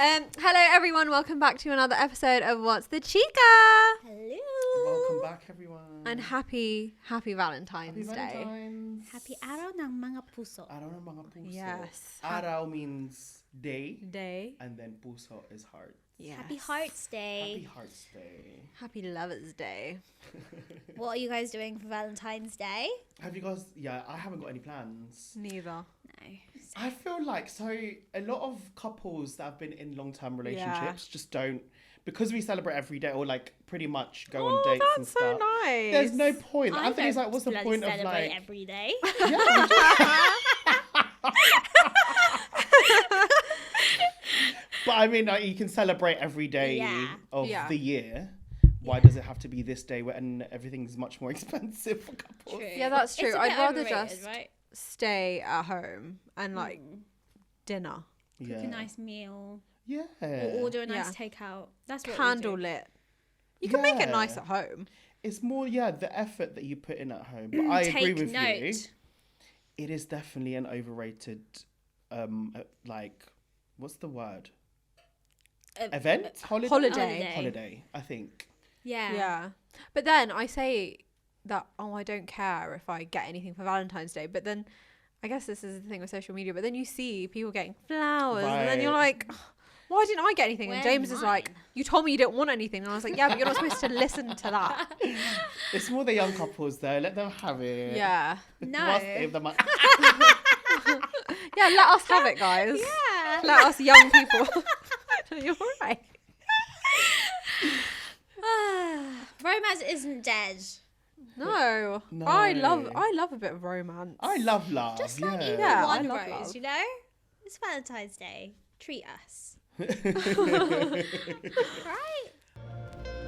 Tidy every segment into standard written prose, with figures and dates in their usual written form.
Hello everyone, welcome back to another episode of What's the Chika? Hello. Welcome back everyone. And happy Valentine's Day. Valentine's. Happy araw ng mga puso. Araw ng mga puso. Yes. Araw means day. Day. And then puso is heart. Yes. Happy Hearts Day. Happy Hearts Day. Happy Lovers Day. What are you guys doing for Valentine's Day? Have you guys, I haven't got any plans. Neither. No. I feel like, a lot of couples that have been in long-term relationships just don't, because we celebrate every day or like pretty much go on dates and stuff. That's so nice. There's no point. I Anthony's don't like, what's the point of celebrate like... every day. Yeah, but I mean, like, you can celebrate every day of the year. Why does it have to be this day when everything's much more expensive for couples? True. Yeah, that's true. It's a I'd bit rather overrated, just right? stay at home and like dinner. Cook a nice meal. Yeah. Or order a nice takeout. That's what Candle we do. lit. You can make it nice at home. It's more, the effort that you put in at home. But I agree with you. It is definitely an overrated, like, what's the word? Event? Holiday, I think. Yeah. Yeah. But then I say that, I don't care if I get anything for Valentine's Day. But then I guess this is the thing with social media. But then you see people getting flowers and then you're like, why didn't I get anything? And James is like, you told me you didn't want anything. And I was like, yeah, but you're not supposed to listen to that. It's more the young couples though. Let them have it. Yeah. No. Yeah, let us have it, guys. Yeah. Let us young people. You're right. Romance isn't dead. No. I love a bit of romance. I love love. Just like even Yeah, I one love rose, love. you know? It's Valentine's Day. Treat us. Right?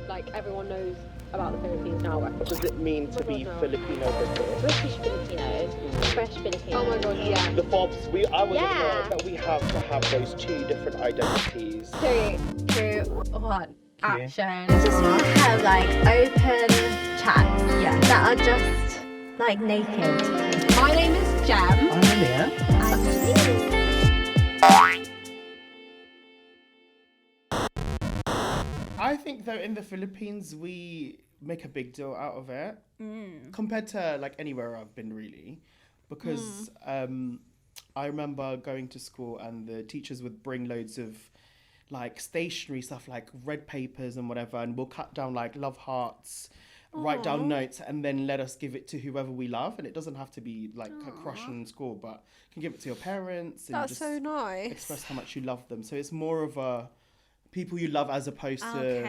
Like everyone knows about the Philippines now. What does it mean to be Filipino British? British Filipinos, fresh Filipinos. Oh my god, yeah. The Fobs, I was aware that we have to have those two different identities. 3, 2, 1, action. I just want to have like open chats that are just like naked. My name is Jem. I'm Amir. I'm Janine. I think though in the Philippines we make a big deal out of it compared to like anywhere I've been really, because I remember going to school and the teachers would bring loads of like stationery stuff like red papers and whatever, and we'll cut down like love hearts, write down notes, and then let us give it to whoever we love. And it doesn't have to be like a crush in school, but you can give it to your parents and That's just so nice. express how much you love them. So it's more of a people you love as opposed to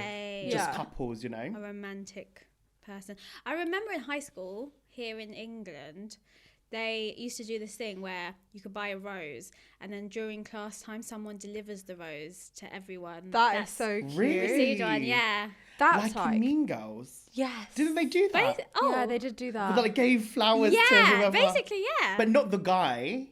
just couples, you know? A romantic person. I remember in high school here in England, they used to do this thing where you could buy a rose and then during class time someone delivers the rose to everyone. That is so cute. Really? Received one, yeah. That's like Mean Girls. Yes. Didn't they do that? Yeah, they did do that. But they gave flowers to whoever. Basically, yeah. But not the guy.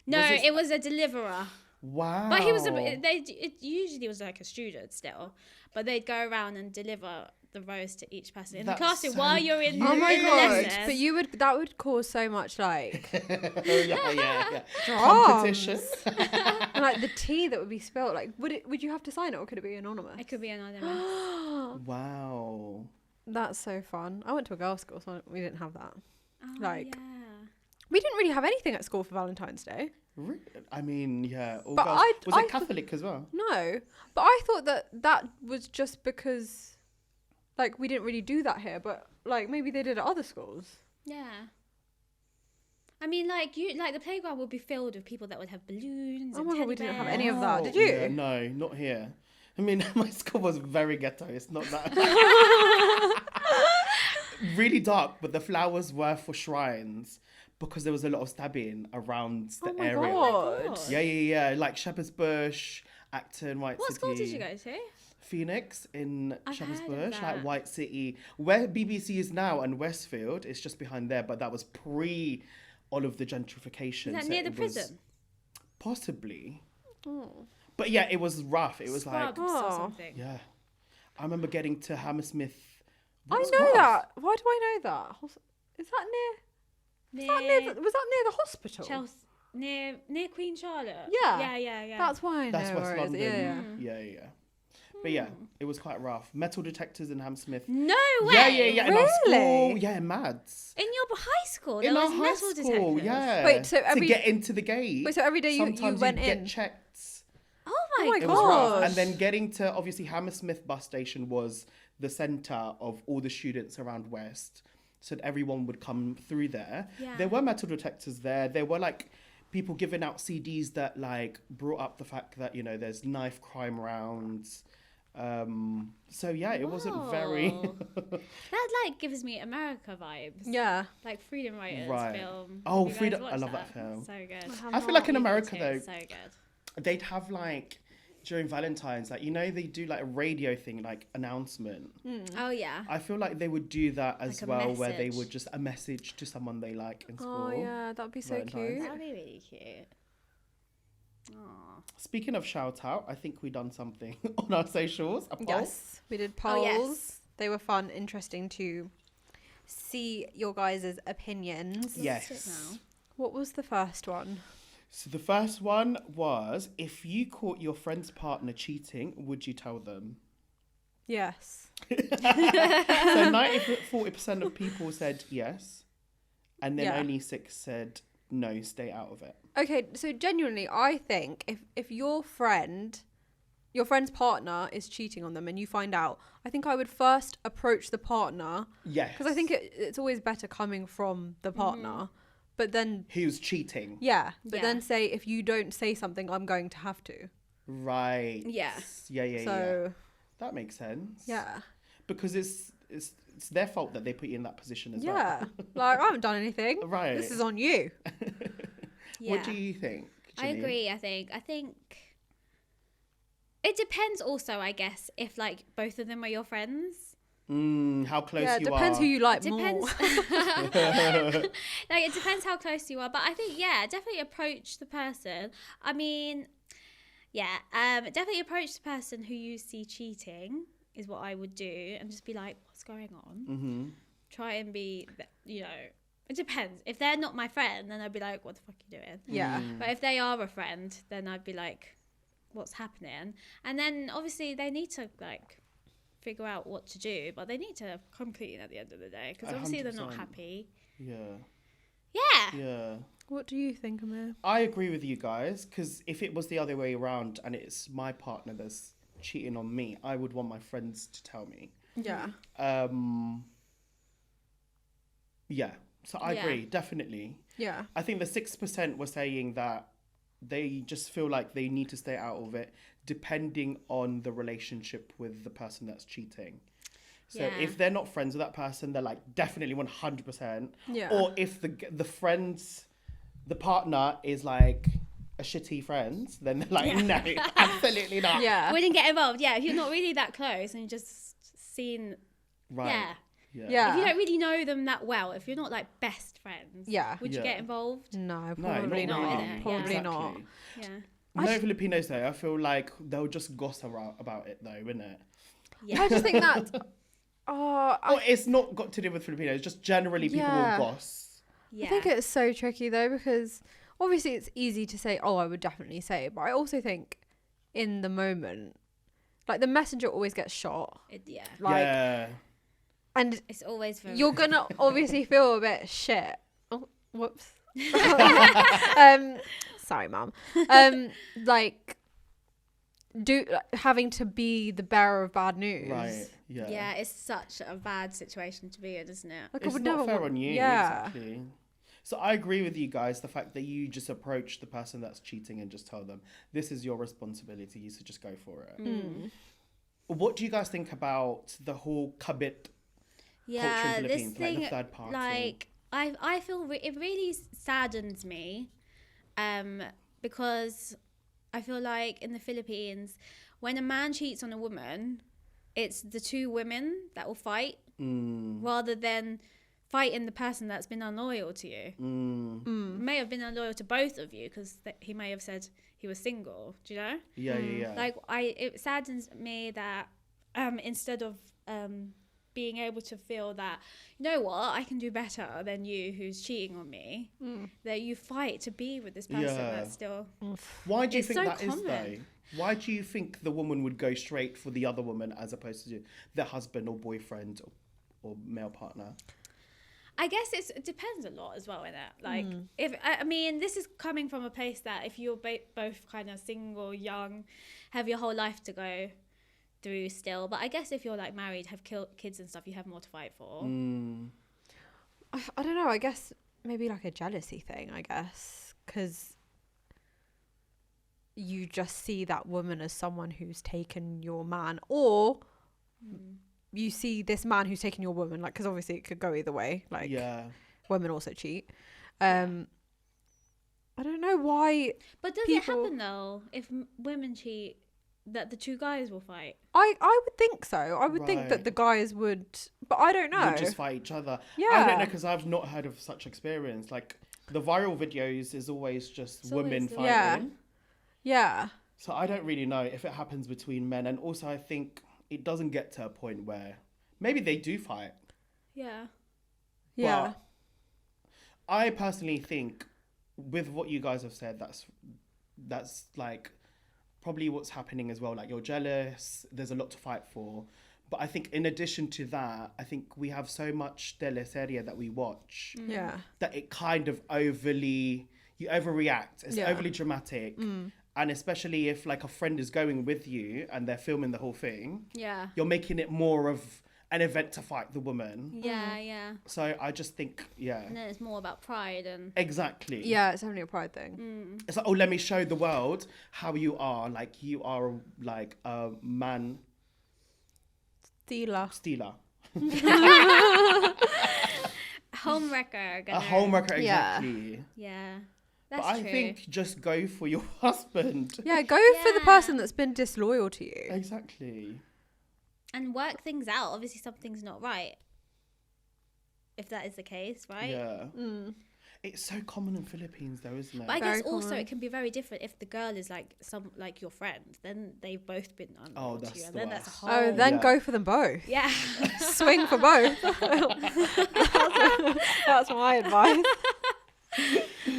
No, it was a deliverer. Wow. But he was it usually was like a student still, but they'd go around and deliver the rose to each person in the classroom while you're in Oh my in the god! lesson. But that would cause so much like yeah. drama. Competition. And like the tea that would be spilled. Like, would you have to sign it or could it be anonymous? It could be anonymous. Wow. That's so fun. I went to a girls' school, so we didn't have that. Oh, Like- yeah. We didn't really have anything at school for Valentine's Day. I mean, yeah. All But girls. Was I it Catholic as well? No, but I thought that was just because, like, we didn't really do that here. But like, maybe they did at other schools. Yeah. I mean, like the playground would be filled with people that would have balloons. Oh and my god, teddy we didn't have bears. any of that. Did Oh, you? yeah, no, not here. I mean, my school was very ghetto. It's not that. Really dark, but the flowers were for shrines because there was a lot of stabbing around the area. God. Yeah. Like Shepherd's Bush, Acton, White What City. school did you go to? Phoenix in I've Shepherd's heard of Bush, like that. White City. Where BBC is now and Westfield, it's just behind there, but that was pre all of the gentrification. Is that so near the it was prison? Possibly. Oh. But yeah, it was rough. It was Scrubs like, or Oh. something. yeah. I remember getting to Hammersmith. I What know Scrubs? that. Why do I know that? Is that near? Near Was that near the hospital? Chelsea. near Queen Charlotte. Yeah. Yeah. That's why I know That's West where it is. London. Yeah. Yeah. But yeah, it was quite rough. Metal detectors in Hammersmith. No way. Yeah. In our school. Really? Yeah, mads. In your high school, In there our was high metal school, detectors. yeah. Wait, so to get into the gate. Wait, so every day you sometimes went you'd in? get checked. Oh my my It was rough. Gosh. And then getting to obviously Hammersmith bus station was the centre of all the students around West. So everyone would come through there. Yeah. There were metal detectors there. There were like people giving out CDs that like brought up the fact that, you know, there's knife crime rounds. So yeah, it wasn't very Whoa. That like gives me America vibes. Yeah. Like Freedom Writers Right. film. Oh, You guys Freedom- watched I love that film. So good. I feel like in Me America too, though, So good. they'd have like during Valentine's, like, you know, they do like a radio thing, like announcement. Oh yeah. I feel like they would do that as Like a well, where they message. would just a message to someone they like in school. Oh yeah, that'd be so Valentine's. cute. That'd be really cute. Aw. Speaking of shout out, I think we done something on our socials. A poll. Yes, we did Oh, polls. yes. They were fun, interesting to see your guys' opinions. Yes. Let's sit now. What was the first one? So the first one was, if you caught your friend's partner cheating, would you tell them? Yes. So 40% of people said yes, and then Yeah. only 6 said no, stay out of it. Okay, so genuinely, I think if your friend's partner is cheating on them and you find out, I think I would first approach the partner, Yes. because I think it's always better coming from the partner. But then, Who's cheating? yeah, but Yeah. then say, if you don't say something, I'm going to have to. Right. Yeah. Yeah. So, That makes sense. yeah. Because it's their fault that they put you in that position as well. Yeah. Like, I haven't done anything. Right. This is on you. Yeah. What do you think, I Janine? agree. I think it depends. Also, I guess if like both of them are your friends. How close Yeah, you depends are. who you like Depends. more. Like it depends how close you are, but I think definitely approach the person. I mean, definitely approach the person who you see cheating is what I would do, and just be like, what's going on? Mm-hmm. Try and be, it depends. If they're not my friend, then I'd be like, what the fuck are you doing? Yeah. But if they are a friend, then I'd be like, what's happening? And then obviously they need to like figure out what to do, but they need to come clean at the end of the day, because obviously they're not 100%. happy. Yeah. Yeah. Yeah. What do you think, Amir? I agree with you guys, because if it was the other way around and it's my partner that's cheating on me, I would want my friends to tell me. Yeah. Yeah. So I Yeah. agree, definitely. Yeah. I think the 6% were saying that they just feel like they need to stay out of it, depending on the relationship with the person that's cheating. So Yeah. if they're not friends with that person, they're like definitely 100%. Yeah. Or if the partner is like a shitty friend, then they're like, no, absolutely not. Yeah. Wouldn't get involved. Yeah, if you're not really that close and you're just seen, Right. yeah. Yeah. If you don't really know them that well, if you're not like best friends, Yeah. would you Yeah. get involved? No, No, probably not not. really. Probably not. Exactly. Yeah. No Filipinos though, I feel like they'll just gossip about it though, wouldn't it? Yeah. I just think that. Oh, Or it's not got to do with Filipinos, just generally people Yeah. will goss. Yeah. I think it's so tricky though, because obviously it's easy to say, oh, I would definitely say it, but I also think in the moment, like the messenger always gets shot. Yeah. Like, yeah. and It's always very you're gonna obviously feel a bit shit. Oh, whoops. Sorry, mum. Like, having to be the bearer of bad news. Right. Yeah. Yeah, it's such a bad situation to be in, isn't it? Like, I It's would not never fair want- on you. Yeah. Exactly. So I agree with you guys, the fact that you just approach the person that's cheating and just tell them, this is your responsibility, so just go for it. Mm. What do you guys think about the whole kabit culture in Yeah, this Philippines, like thing, the third party? like I feel it really saddens me, because I feel like in the Philippines, when a man cheats on a woman, it's the two women that will fight rather than fighting the person that's been unloyal to you. May have been unloyal to both of you because he may have said he was single. Do you know? Yeah. Like it saddens me that instead of being able to feel that, you know what, I can do better than you who's cheating on me. That you fight to be with this person that's still... Why do you It's think so that is common. though? Why do you think the woman would go straight for the other woman as opposed to their husband or boyfriend or male partner? I guess it depends a lot as well in it. Like, if I mean, this is coming from a place that if you're both kind of single, young, have your whole life to go through still. But I guess if you're like married, have kids and stuff, you have more to fight for. I don't know. I guess maybe like a jealousy thing. I guess because you just see that woman as someone who's taken your man, or you see this man who's taken your woman. Like, because obviously it could go either way. Like, women also cheat. I don't know why. But does it happen though if women cheat? That the two guys will fight? I would think so. I would think that the guys would, but I don't know. Would just fight each other. Yeah. I don't know because I've not heard of such experience. Like the viral videos is always just women fighting. Yeah. So I don't really know if it happens between men, and also I think it doesn't get to a point where maybe they do fight. Yeah. Yeah. But I personally think with what you guys have said, that's like probably what's happening as well. Like you're jealous, there's a lot to fight for. But I think in addition to that, I think we have so much teleserie that we watch that it kind of you overreact. It's overly dramatic. And especially if like a friend is going with you and they're filming the whole thing, you're making it more of an event to fight the woman. Yeah. So I just think, And then it's more about pride and... Exactly. Yeah, it's only a pride thing. It's like, oh, let me show the world how you are. Like, you are like a man... Stealer. Homewrecker. A homewrecker, exactly. Yeah. But That's I true. think just go for your husband. Yeah, go for the person that's been disloyal to you. Exactly. And work things out. Obviously, something's not right. If that is the case, right? Yeah. It's so common in Philippines, though, isn't it? But I guess Very also common. it can be very different if the girl is like your friend. Then they've both been unloyal to that's you, and the then that's a worst. whole. Oh, then Yeah. go for them both. Yeah. Swing for both. That's my advice.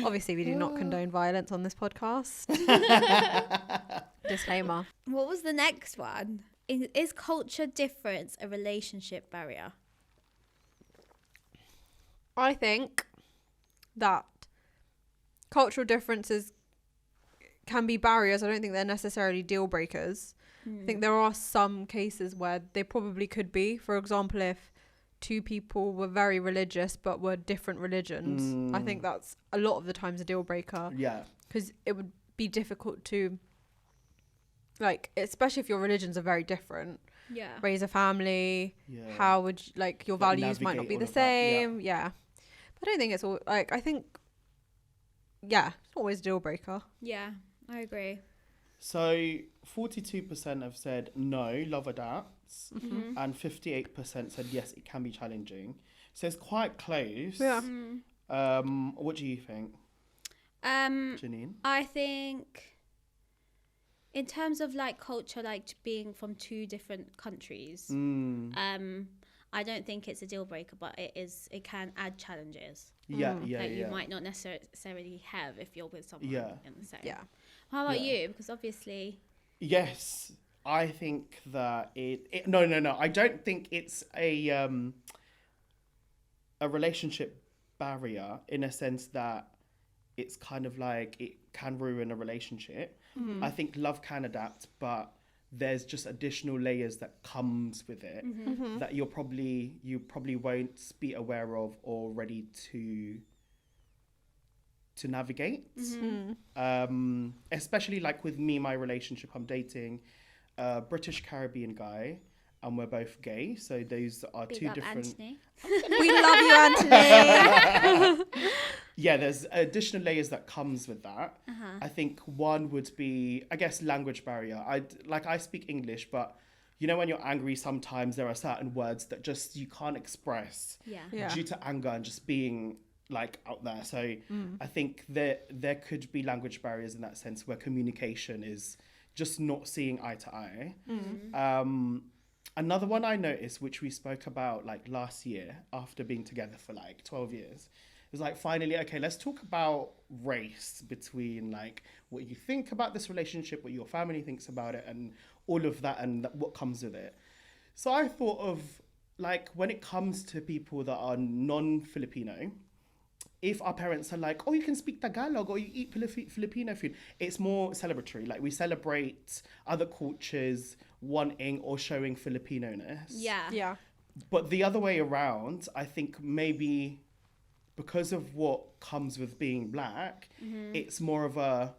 Obviously, we do not condone violence on this podcast. Disclaimer. What was the next one? Is culture difference a relationship barrier? I think that cultural differences can be barriers. I don't think they're necessarily deal breakers. I think there are some cases where they probably could be. For example, if two people were very religious but were different religions, I think that's a lot of the times a deal breaker. Yeah. Because it would be difficult to, like, especially if your religions are very different, Yeah. raise a family, Yeah. how would you, like, your Like, values might not navigate be all the of that, yeah. same. Yeah. But I don't think it's all, like, I think, yeah, it's always a deal breaker. Yeah, I agree. So 42% have said no, love adapts, and 58% said yes, it can be challenging. So it's quite close. Yeah. What do you think, Um, Janine? I think in terms of like culture, like being from two different countries, I don't think it's a deal breaker, but it can add challenges Yeah. that you might not necessarily have if you're with someone in the same. Yeah. How about Yeah. you? Because obviously, Yes, I think that no. I don't think it's a relationship barrier in a sense that it's kind of like it can ruin a relationship. I think love can adapt, but there's just additional layers that comes with it that you probably won't be aware of or ready to navigate. Especially like with me, my relationship, I'm dating a British Caribbean guy and we're both gay, so those are big two up different Anthony. We love you, Anthony. Yeah, there's additional layers that comes with that. I think one would be, I guess, language barrier. I speak English, but you know when you're angry, sometimes there are certain words that just you can't express Yeah. due to anger and just being like out there. So I think there could be language barriers in that sense where communication is just not seeing eye to eye. Another one I noticed, which we spoke about like last year after being together for like 12 years, was like, finally, okay, let's talk about race between like what you think about this relationship, what your family thinks about it, and all of that, and what comes with it. So I thought of like, when it comes to people that are non-Filipino, if our parents are like, oh, you can speak Tagalog or you eat Filipino food, it's more celebratory. Like, we celebrate other cultures wanting or showing Filipino-ness. Yeah. Yeah. But the other way around, I think maybe because of what comes with being black, it's more of a,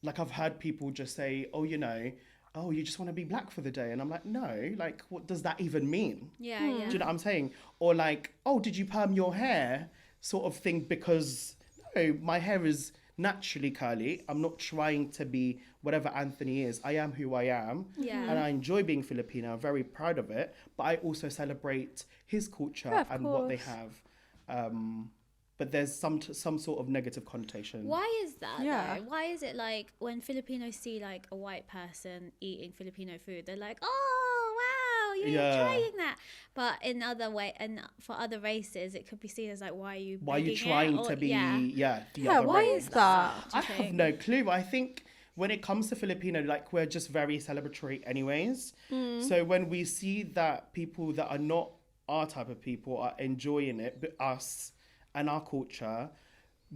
like, I've heard people just say, oh, you know, oh, you just want to be black for the day. And I'm like, no, like, what does that even mean? Yeah, Do you know what I'm saying? Or like, oh, did you perm your hair? Sort of thing, because no, my hair is naturally curly. I'm not trying to be whatever Anthony is. I am who I am. Yeah. And I enjoy being Filipino. I'm very proud of it. But I also celebrate his culture Yeah, of and what they course. have. But there's some sort of negative connotation. Why is that Yeah. though? Why is it like when Filipinos see like a white person eating Filipino food, they're like, oh wow, you're Yeah. trying that. But in other way, and for other races, it could be seen as like, why are you? Why are you begging it? trying Or- to be, Yeah. the Yeah, other why race? is that? I have no clue. But I think when it comes to Filipino, like, we're just very celebratory anyways. So when we see that people that are not our type of people are enjoying it, but us and our culture,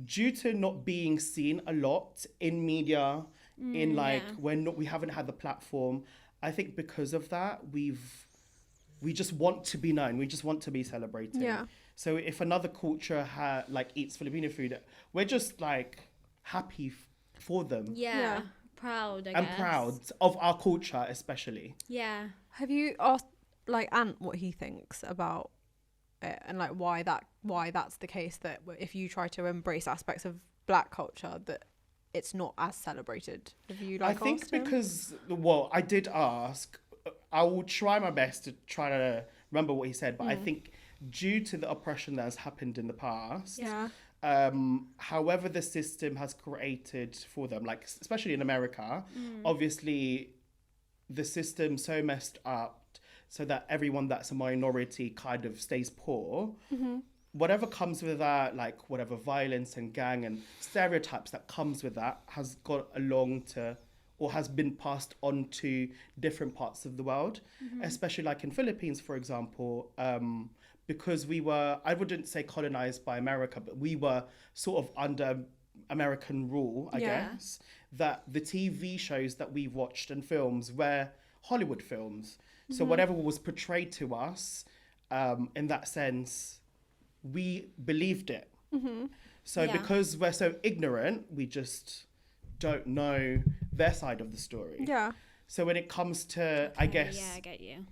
due to not being seen a lot in media, in like, yeah. we haven't had the platform, I think because of that, we just want to be known. We just want to be celebrated. Yeah. So if another culture like eats Filipino food, we're just like happy for them Yeah. Yeah. Proud, I and guess. proud of our culture, especially. Yeah. Have you asked like Ant what he thinks about it and like why that's the case, that if you try to embrace aspects of black culture that it's not as celebrated? Have you like I think asked him? because, well, I did ask. I will try my best to try to remember what he said, but I think due to the oppression that has happened in the past, Yeah. however the system has created for them, like especially in America, obviously the system's so messed up so that everyone that's a minority kind of stays poor. Whatever comes with that, like whatever violence and gang and stereotypes that comes with that, has got along to, or has been passed on to different parts of the world, especially like in Philippines, for example, because we were, I wouldn't say colonized by America, but we were sort of under American rule, I Yeah. guess, that the TV shows that we've watched and films were Hollywood films. So whatever was portrayed to us, in that sense, we believed it. So Yeah. because we're so ignorant, we just don't know their side of the story. Yeah. So when it comes to, I guess, Yeah, I get you.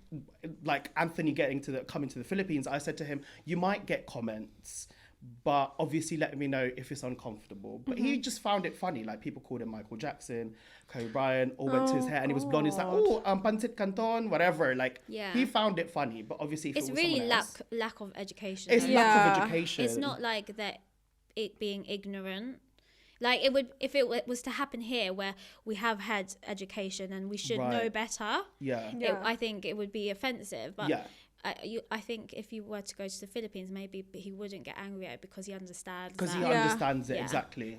like Anthony coming to the Philippines, I said to him, you might get comments, but obviously let me know if it's uncomfortable. But he just found it funny. Like, people called him Michael Jackson, Kobe Bryant, all went to his hair and he was blonde. He's like, oh, pancit canton, whatever. Like, Yeah. he found it funny. But obviously, if It's it was really someone else, lack of education. it's though. lack Yeah. of education. It's not like that. It being ignorant. Like, it would, if it was to happen here, where we have had education and we should know Right. better. Yeah. Yeah. I think it would be offensive. But Yeah. I think if you were to go to the Philippines, maybe he wouldn't get angry at it because he understands. Because he that. Yeah. understands it, Yeah. exactly.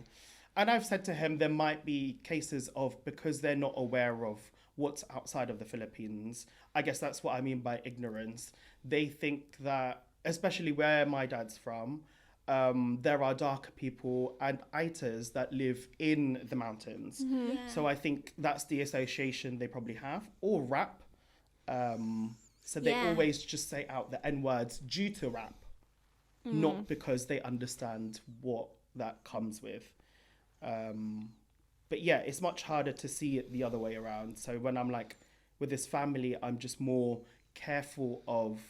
And I've said to him, there might be cases of, because they're not aware of what's outside of the Philippines, I guess that's what I mean by ignorance. They think that, especially where my dad's from, there are darker people and Aitas that live in the mountains. Yeah. So I think that's the association they probably have, or rap. So they Yeah. always just say out the N words due to rap, not because they understand what that comes with. But yeah, it's much harder to see it the other way around. So when I'm like with this family, I'm just more careful of,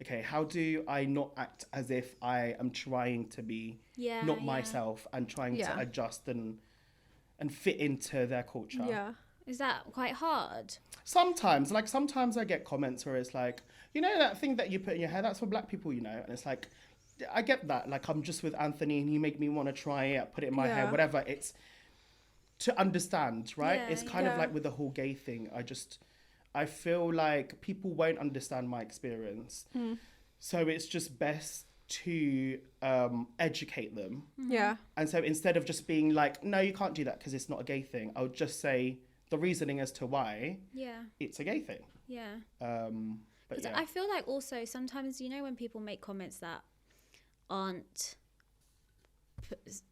okay, how do I not act as if I am trying to be Yeah, not yeah. myself and trying Yeah. to adjust and fit into their culture. Yeah. Is that quite hard? Sometimes I get comments where it's like, you know, that thing that you put in your hair, that's for black people, you know? And it's like, I get that. Like, I'm just with Anthony and he made me want to try it, put it in my hair, Yeah. whatever. It's to understand, right? Yeah, It's kind of yeah. like with the whole gay thing. I feel like people won't understand my experience. So it's just best to educate them. Yeah. And so instead of just being like, no, you can't do that because it's not a gay thing, I would just say the reasoning as to why it's a gay thing. Yeah. But I feel like also sometimes, you know, when people make comments that aren't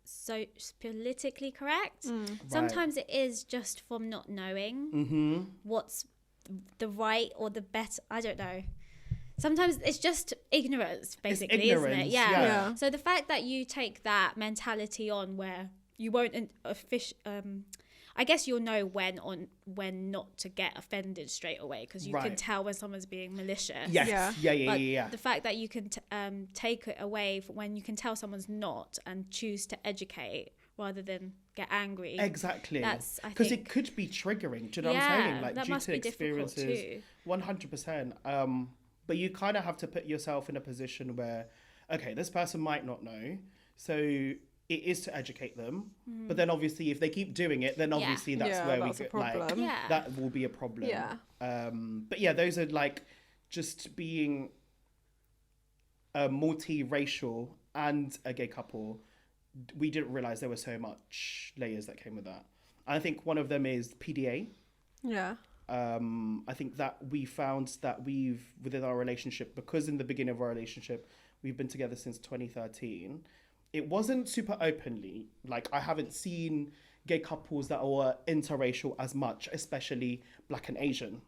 so politically correct, sometimes it is just from not knowing what's the right or the better. I don't know. Sometimes it's just ignorance, basically, isn't it? Yeah. So the fact that you take that mentality on where you won't I guess you'll know when not to get offended straight away, because you can tell when someone's being malicious. Yes. Yeah. The fact that you can take it away when you can tell someone's not and choose to educate rather than get angry. Exactly. That's, I because think, it could be triggering. Do you know what I'm saying? Like, that due must to be difficult experiences, too. 100%. But you kind of have to put yourself in a position where, okay, this person might not know, so it is to educate them. But then obviously, if they keep doing it, then obviously that's where that's we a get like problem. that will be a problem. Yeah. But yeah, those are like just being multiracial and a gay couple. We didn't realize there were so much layers that came with that. I think one of them is PDA. Yeah. I think that we found that within our relationship, because in the beginning of our relationship, we've been together since 2013. It wasn't super openly. Like, I haven't seen gay couples that were interracial as much, especially Black and Asian.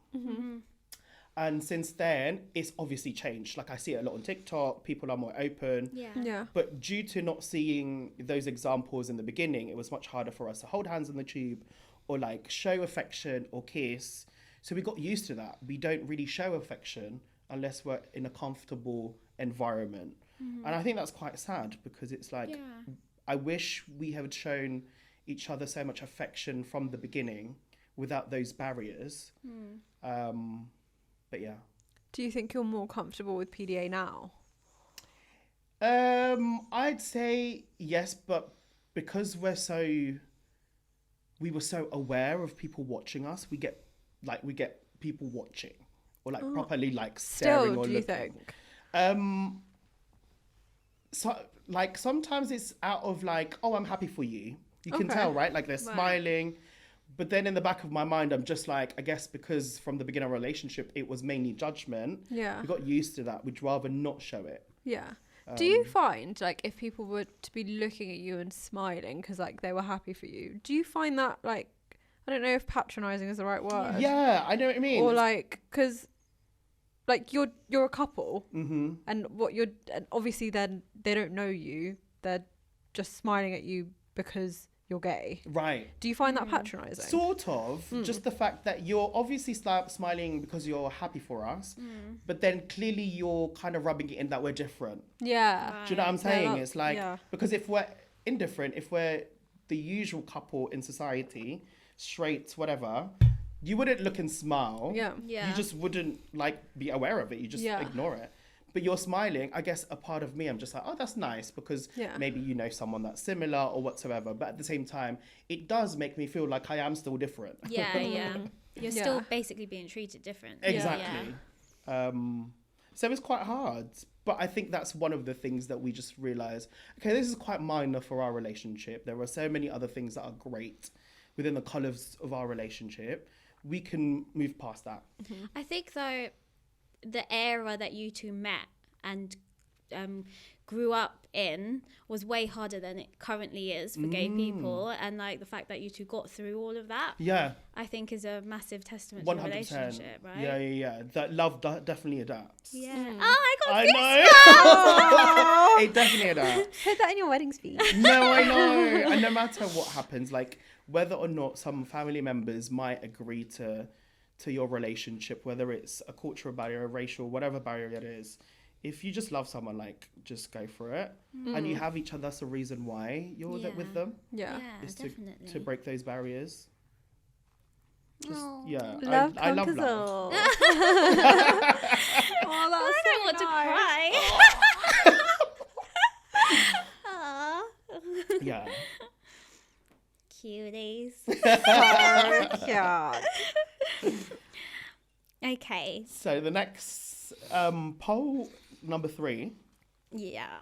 And since then, it's obviously changed. Like, I see it a lot on TikTok. People are more open. Yeah. But due to not seeing those examples in the beginning, it was much harder for us to hold hands on the tube or like show affection or kiss. So we got used to that. We don't really show affection unless we're in a comfortable environment. And I think that's quite sad, because it's like, I wish we had shown each other so much affection from the beginning without those barriers. But yeah. Do you think you're more comfortable with PDA now? I'd say yes, but because we were so aware of people watching us, we get people watching, or like properly like staring Still, or do you looking. think? So like sometimes it's out of like, oh, I'm happy for you. You can Okay. tell, right? Like they're smiling. But then in the back of my mind, I'm just like, I guess because from the beginning of our relationship, it was mainly judgment. Yeah. We got used to that. We'd rather not show it. Yeah. Do you find, like, if people were to be looking at you and smiling because, like, they were happy for you, do you find that, like, I don't know if patronising is the right word. Yeah, I know what you mean. Or, like, because, like, you're a couple, and and obviously then they don't know you. They're just smiling at you because you're gay. Right. Do you find that patronising? Sort of. Just the fact that you're obviously smiling because you're happy for us, but then clearly you're kind of rubbing it in that we're different. Yeah. Do you know what I'm saying? that- It's like, yeah. because if we're indifferent, if we're the usual couple in society, straight, whatever, you wouldn't look and smile. Yeah. Yeah. You just wouldn't like be aware of it. You just ignore it. But you're smiling. I guess a part of me, I'm just like, oh, that's nice, because maybe you know someone that's similar or whatsoever. But at the same time, it does make me feel like I am still different. Yeah. You're still basically being treated different. Exactly. So it's quite hard. But I think that's one of the things that we just realize, okay, this is quite minor for our relationship. There are so many other things that are great within the colours of our relationship. We can move past that. I think, though, the era that you two met and grew up in was way harder than it currently is for gay people, and like the fact that you two got through all of that, I think is a massive testament to the 100%. relationship, right? Yeah. That love definitely adapts. Yeah. Oh, I know. It definitely adapts. Put that in your wedding speech. No, I know. And no matter what happens, like whether or not some family members might agree to your relationship, whether it's a cultural barrier, a racial, whatever barrier it is, if you just love someone, like, just go for it. And you have each other, that's the reason why you're with them. Yeah. Is definitely. to break those barriers. Just, Love I love conquers love. all. Oh, that's I don't want to cry. Yeah. Cuties. so cute. Okay. So the next poll, number 3, Yeah.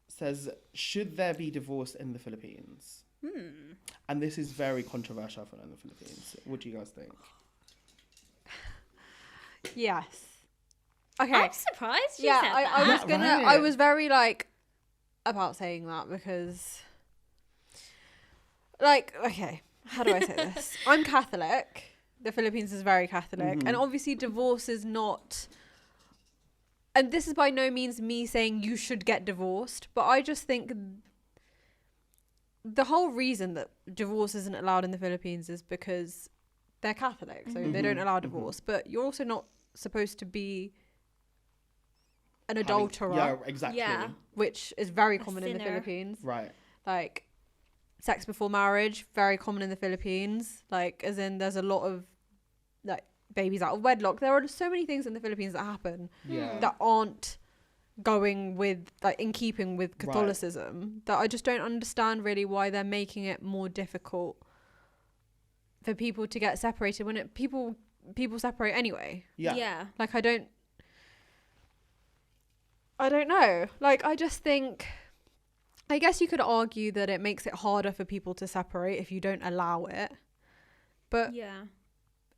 says, should there be divorce in the Philippines? And this is very controversial for in the Philippines. What do you guys think? Yes. Okay. I'm surprised you Yeah, said I that. was Yeah, gonna. right. I was very like about saying that because, like, okay, how do I say this? I'm Catholic. The Philippines is very Catholic, and obviously divorce is not. And this is by no means me saying you should get divorced, but I just think the whole reason that divorce isn't allowed in the Philippines is because they're Catholic, so they don't allow divorce. But you're also not supposed to be an adulterer, Yeah, exactly. Yeah. which is very common in the sinner. Philippines. Right. Like sex before marriage, very common in the Philippines. Like, as in, there's a lot of like babies out of wedlock. There are so many things in the Philippines that happen Yeah. that aren't going with, like, in keeping with Right. Catholicism, that I just don't understand really why they're making it more difficult for people to get separated when people separate anyway. Yeah. Like, I don't know. Like, I just think, I guess you could argue that it makes it harder for people to separate if you don't allow it. But Yeah.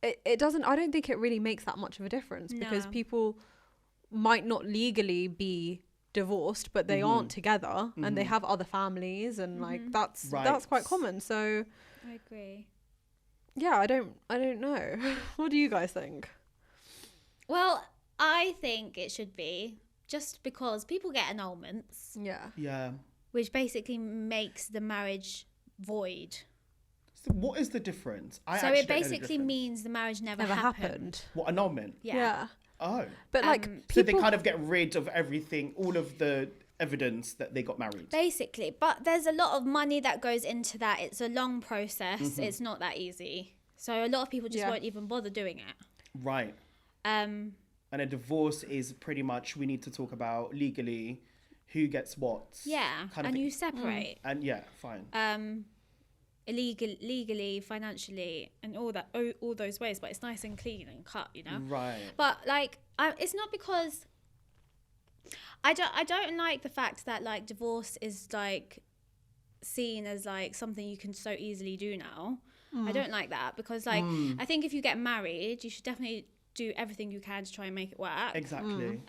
it doesn't, I don't think it really makes that much of a difference because No. people might not legally be divorced, but they aren't together and they have other families, and like that's Right. quite common. So I agree. yeah, I don't know. What do you guys think? Well, I think it should be just because people get annulments, Yeah. Yeah. which basically makes the marriage void. So what is the difference? So actually it don't know the basically difference. means the marriage never Never happened. happened. What, annulment? Yeah. Oh. But like So they people, kind of get rid of everything, all of the evidence that they got married. Basically, but there's a lot of money that goes into that. It's a long process. It's not that easy. So a lot of people just Yeah. won't even bother doing it. Right. And a divorce is pretty much, we need to talk about legally who gets what. Yeah, kind of and thing. you separate. And yeah, fine. Legally, financially, and all those ways. But it's nice and clean and cut, you know. Right. But like, it's not because I don't like the fact that like divorce is like seen as like something you can so easily do now. I don't like that because like I think if you get married, you should definitely do everything you can to try and make it work. Exactly.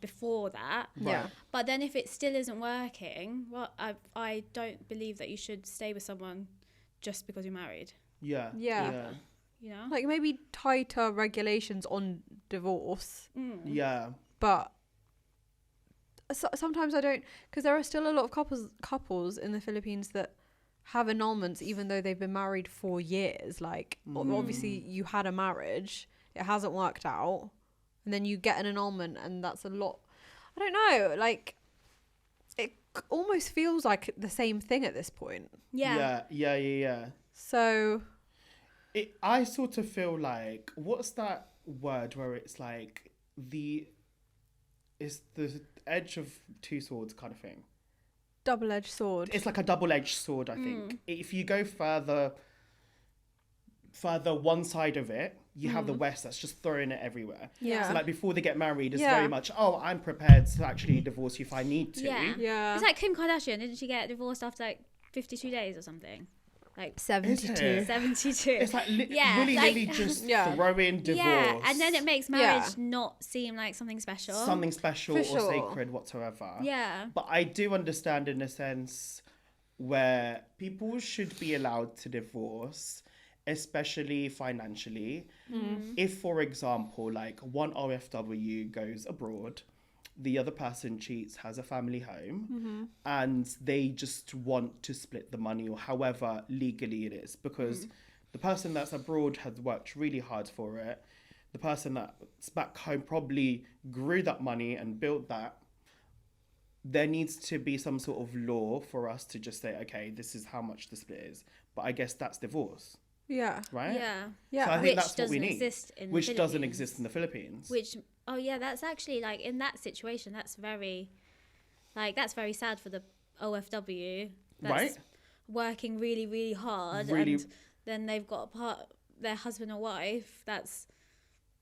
Before that. yeah. But then if it still isn't working, well, I don't believe that you should stay with someone just because you're married. Yeah. Yeah. You know? Like maybe tighter regulations on divorce, Yeah. but sometimes I don't, because there are still a lot of couples in the Philippines that have annulments even though they've been married for years. Like obviously you had a marriage, it hasn't worked out, and then you get an annulment, and that's a lot. I don't know, like it almost feels like the same thing at this point. Yeah. So I sort of feel like, what's that word where it's like it's the edge of two swords kind of thing. double-edged sword. It's like a double-edged sword, I think. If you go further one side of it, you have the West that's just throwing it everywhere. Yeah. So like before they get married, it's Yeah. very much, oh, I'm prepared to actually divorce you if I need to. Yeah. It's like Kim Kardashian. Didn't she get divorced after like 52 days or something? Like 72. Is it? 72. It's like Yeah, willy-nilly like- just Yeah. throwing divorce. Yeah, and then it makes marriage Yeah. not seem like something special. something special For or sure. sacred whatsoever. Yeah. But I do understand in a sense where people should be allowed to divorce, especially financially. If, for example, like one OFW goes abroad, the other person cheats, has a family home, and they just want to split the money, or however legally it is, because the person that's abroad has worked really hard for it. The person that's back home probably grew that money and built that. There needs to be some sort of law for us to just say, okay, this is how much the split is. But I guess that's divorce, Yeah. right? Yeah. Yeah. So I Which think that's what doesn't we need. exist in the Which doesn't Philippines. exist in the Philippines. Oh yeah, that's actually like in that situation, that's very sad for the OFW. That's Right? working really, really hard, Really- and then they've got their husband or wife that's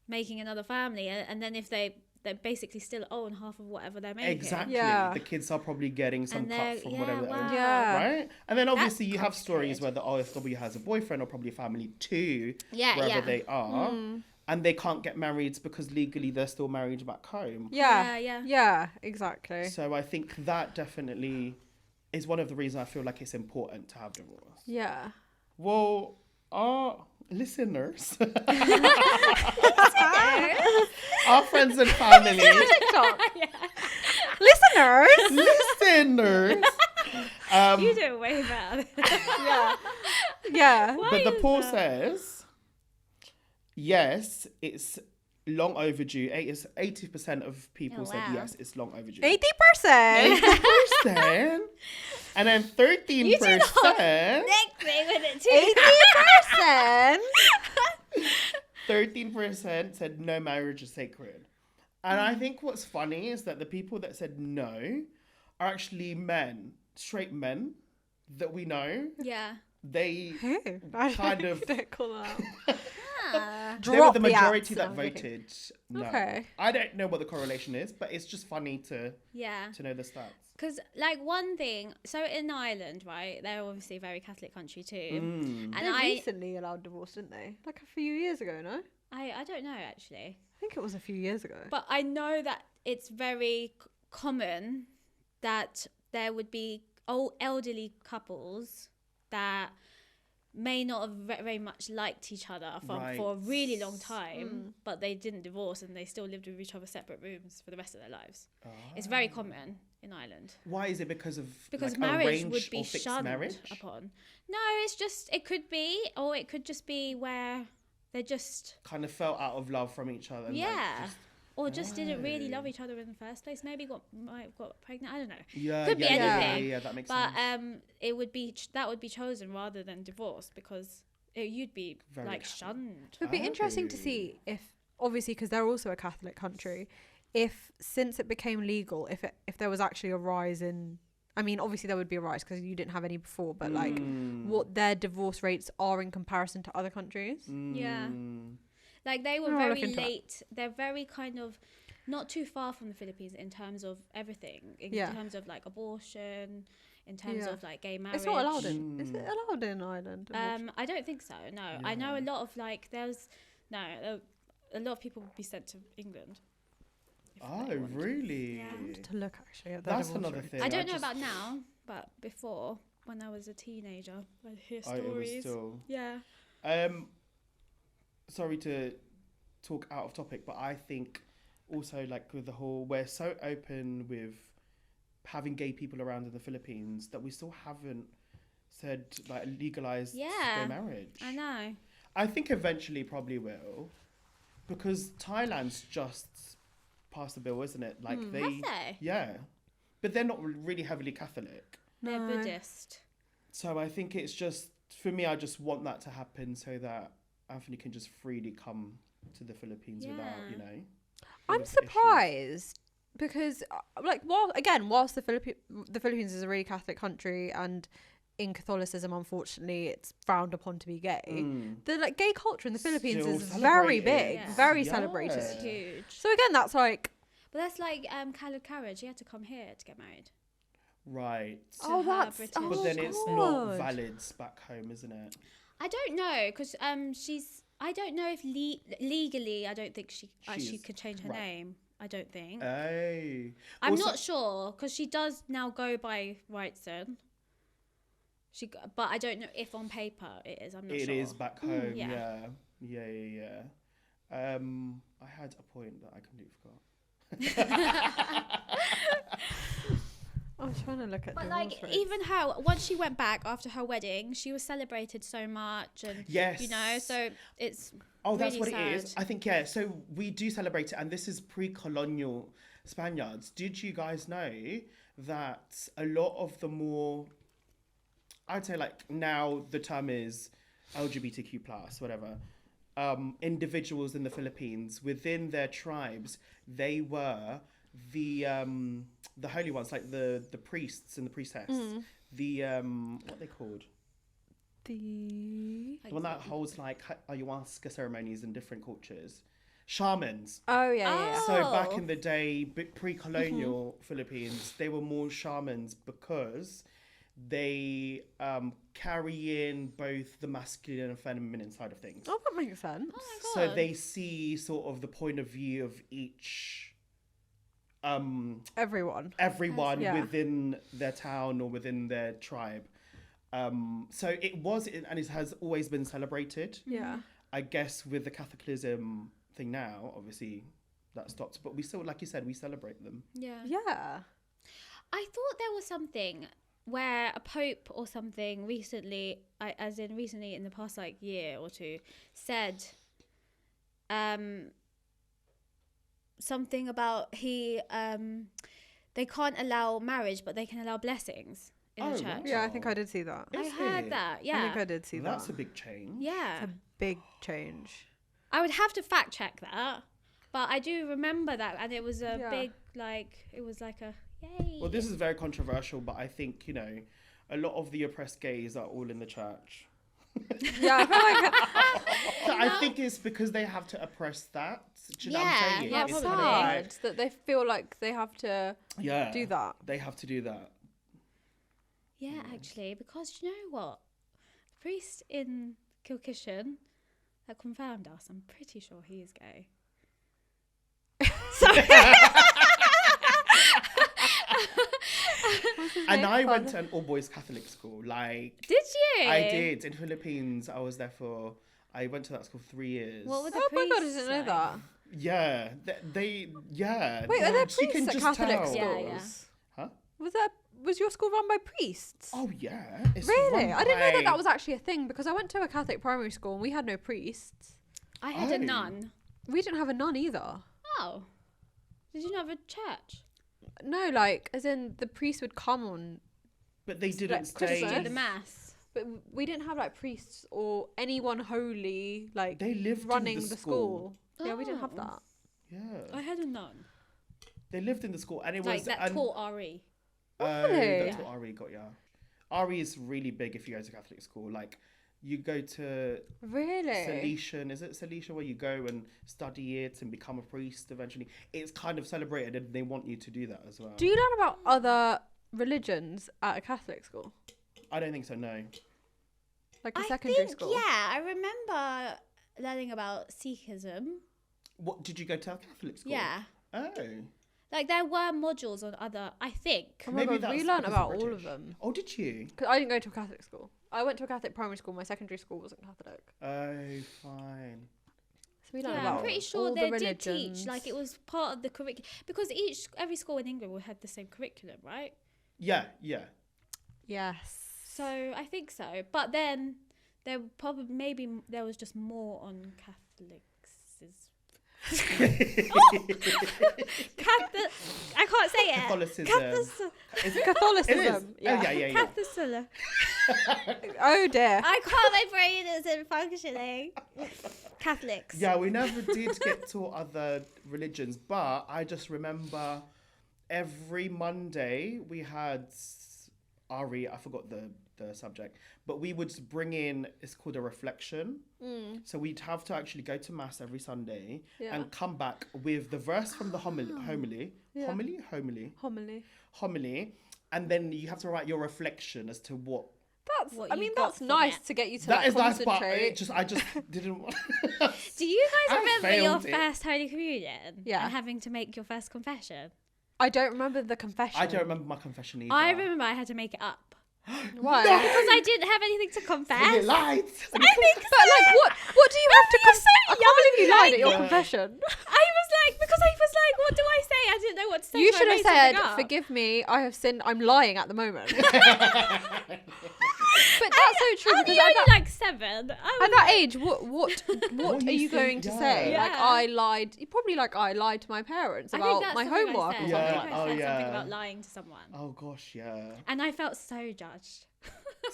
making another family, and then if they basically still own half of whatever they're making. Exactly. Yeah. The kids are probably getting some And cut they're- from yeah, whatever they wow. own. Yeah. Right? And then obviously That's you have stories where complicated. the OFW has a boyfriend or probably a family too, Yeah, wherever yeah. they are. And they can't get married because legally they're still married back home. Yeah. Yeah. Yeah, exactly. So I think that definitely is one of the reasons I feel like it's important to have divorce. Yeah. Well, our listeners, our friends and family, Listeners. listeners. You do it way better. Yeah. But the poll says, yes, it's long overdue. 80% of people Oh, said wow. yes, it's long overdue. 80%. 80%. And then 13%. Next thing with it too. 80%. 13% said no, marriage is sacred. And I think what's funny is that the people that said no are actually men, straight men that we know. Yeah. They Who? I kind of don't call that out. they were Drop the the majority apps. that No, I'm joking. voted no. Okay. I don't know what the correlation is, but it's just funny to Yeah. know the stats. Because, like, one thing, so in Ireland, right, they're obviously a very Catholic country too. Mm. And They I recently allowed divorce, didn't they? Like a few years ago, no? I don't know, actually. I think it was a few years ago. But I know that it's very common that there would be old elderly couples that may not have very much liked each other for a really long time, but they didn't divorce and they still lived with each other separate rooms for the rest of their lives. It's very common in Ireland. Why is it because of like, marriage arranged would be or fixed shunned marriage? upon. No, it's just, it could be, or it could just be where they just, Kind of fell out of love from each other. And yeah. Like, just, Or just didn't really love Oh. each other in the first place. Maybe might have got pregnant. I don't know. yeah, Could be yeah, anything. Yeah, that makes But sense. it would be that would be chosen rather than divorce because you'd be Very like Catholic. shunned. It would be interesting to see if, obviously, because they're also a Catholic country, if since it became legal, if there was actually a rise in, I mean, obviously there would be a rise because you didn't have any before, but like what their divorce rates are in comparison to other countries. Yeah. Mm. Like they were I'll look very into that. late. They're very kind of not too far from the Philippines in terms of everything. In Yeah. terms of like abortion, in terms Yeah. of like gay marriage. It's not allowed in. Is it allowed in Ireland? I don't think so. No, I know a lot of like a lot of people would be sent to England. if Oh, they wanted to. really? Yeah. To look actually at their That's divorce another rate. thing. I don't know just- about now, but before when I was a teenager, I'd hear Oh, it was stories. still. Yeah. Sorry to talk out of topic, but I think also like with the whole, we're so open with having gay people around in the Philippines that we still haven't said like legalized Yeah, gay marriage. I know. I think eventually probably will, because Thailand's just passed a bill, isn't it? Like Have they? yeah, but they're not really heavily Catholic. They're No. Buddhist. So I think it's just, for me, I just want that to happen so that Anthony can just freely come to the Philippines without, Yeah. I'm with issues. surprised because, like, whilst the Philippines is a really Catholic country and in Catholicism, unfortunately, it's frowned upon to be gay. The like gay culture in the Philippines Still is very celebrated. big, Yeah. very Yeah. celebrated. It's huge. So again, that's like, But that's like Khaled Courage. He had to come here to get married. Right. oh, her that's British But then it's God. not valid back home, isn't it? I don't know because I don't know if legally I don't think she She's- could change her right. name. I don't think. Oh. I'm Also- not sure because she does now go by Wrightson. But I don't know if on paper it is. I'm not It sure. is back home, yeah. yeah. I had a point that I completely forgot. I'm trying to look at. But like divorce rates. even her, once she went back after her wedding, she was celebrated so much, and Yes. so it's Oh, that's really what it is. sad. I think, yeah. So we do celebrate it, and this is pre-colonial Spaniards. Did you guys know that a lot of the more, I'd say like now the term is LGBTQ plus, whatever, individuals in the Philippines, within their tribes, they were the holy ones, like the priests and the priestess, the what are they called? the The one that holds like ayahuasca ceremonies in different cultures. shamans. Oh yeah. So Oh. back in the day, pre-colonial Philippines, they were more shamans because they carry in both the masculine and feminine side of things. Oh, that makes sense. Oh my So God. they see sort of the point of view of each Everyone. everyone Yeah. within their town or within their tribe. So it was, and it has always been celebrated. Yeah. I guess with the Catholicism thing now, obviously that stopped. But we still, like you said, we celebrate them. Yeah. Yeah. I thought there was something where a pope or something recently, as in recently in the past like year or two, said something about they can't allow marriage, but they can allow blessings in the Oh, church. right. Yeah, I think I did see that. I Is heard it? that. I Yeah. think I did see that. That's a big change. Yeah. a big change. I would have to fact check that, but I do remember that, and it was a Yeah. big it was like a yay. Well, this is very controversial, but I think, a lot of the oppressed gays are all in the church. Yeah, I feel like So I think it's because they have to oppress that. Do you know what I'm saying? Yeah, that's It's probably. kind of sad that they feel like they have to yeah, do that. They have to do that. Yeah, actually, because you know what? The priest in Kilkishen that confirmed us, I'm pretty sure he is gay. Sorry. And I went to an all-boys Catholic school. Like, Did you? I did. In Philippines, I was there I went to that school 3 years. What were the Oh my god, I priests didn't know like? that. Yeah, yeah. Wait, are there you can priests at just Catholic tell. schools? Yeah. Huh? Was your school run by priests? Oh, yeah. It's Really? run I didn't know by- that was actually a thing because I went to a Catholic primary school and we had no priests. I had a Oh. nun. We didn't have a nun either. Oh. Did you not have a church? No, like as in the priest would come on, But they didn't like stay. Christmas. Do the mass. but we didn't have like priests or anyone holy like They lived in running the the school. school. Yeah, we didn't have Oh. that. Yeah. I had a nun. They lived in the school, and it Like was that and, taught RE. Really? That's what RE got. Yeah, RE is really big if you go to Catholic school. Like, you go to Really? Salesian. Is it Salesian where you go and study it and become a priest eventually? It's kind of celebrated, and they want you to do that as well. Do you learn about other religions at a Catholic school? I don't think so. No. Like a I secondary think, school? yeah, I remember learning about Sikhism. What did you go to a Catholic school? Yeah. Oh. Like there were modules on other, I think. Oh my Maybe god, we that's learned because about they're all of British. them. Oh, did you? Because I didn't go to a Catholic school. I went to a Catholic primary school. My secondary school wasn't Catholic. Oh, fine. So we learned Yeah, about I'm pretty sure all they the did religions. teach. Like it was part of the curriculum. Because every school in England will have the same curriculum, right? Yeah, yeah. Yes. So I think so. But then there probably, maybe there was just more on Catholics. I can't say it. Catholicism. Is it? Catholicism. It is. Yeah. Oh, yeah. Catholicism. Oh dear. I can't. My brain isn't functioning. Catholics. Yeah, we never did get to other religions, but I just remember every Monday we had RE, I forgot the subject, but we would bring in, it's called a reflection. So we'd have to actually go to mass every Sunday Yeah. and come back with the verse from the homily, Yeah. homily, and then you have to write your reflection as to what. That's. What I you mean, got that's from nice it. to get you to That like, is nice, but concentrate. I just didn't want. Do you guys I remember your failed it. first Holy Communion? Yeah. And having to make your first confession? I don't remember the confession. I don't remember my confession either. I remember I had to make it up. Why. Because I didn't have anything to confess. You lied. But like, what do you have to confess? I can't believe you lied at your Yeah. confession. I was like, because I was like, what do I say? I didn't know what to say. You so I should have made said, something up. "Forgive me, I have sinned. I'm lying at the moment." But that's so true I'm because only at like 7. at that age, what What are you you going think? to Yeah. say? Like Yeah. I lied. You probably like I lied to my parents I think about that's my something homework I or said. something. I Yeah. think Oh, I said something yeah. about lying to someone. Oh gosh, yeah. And I felt so judged.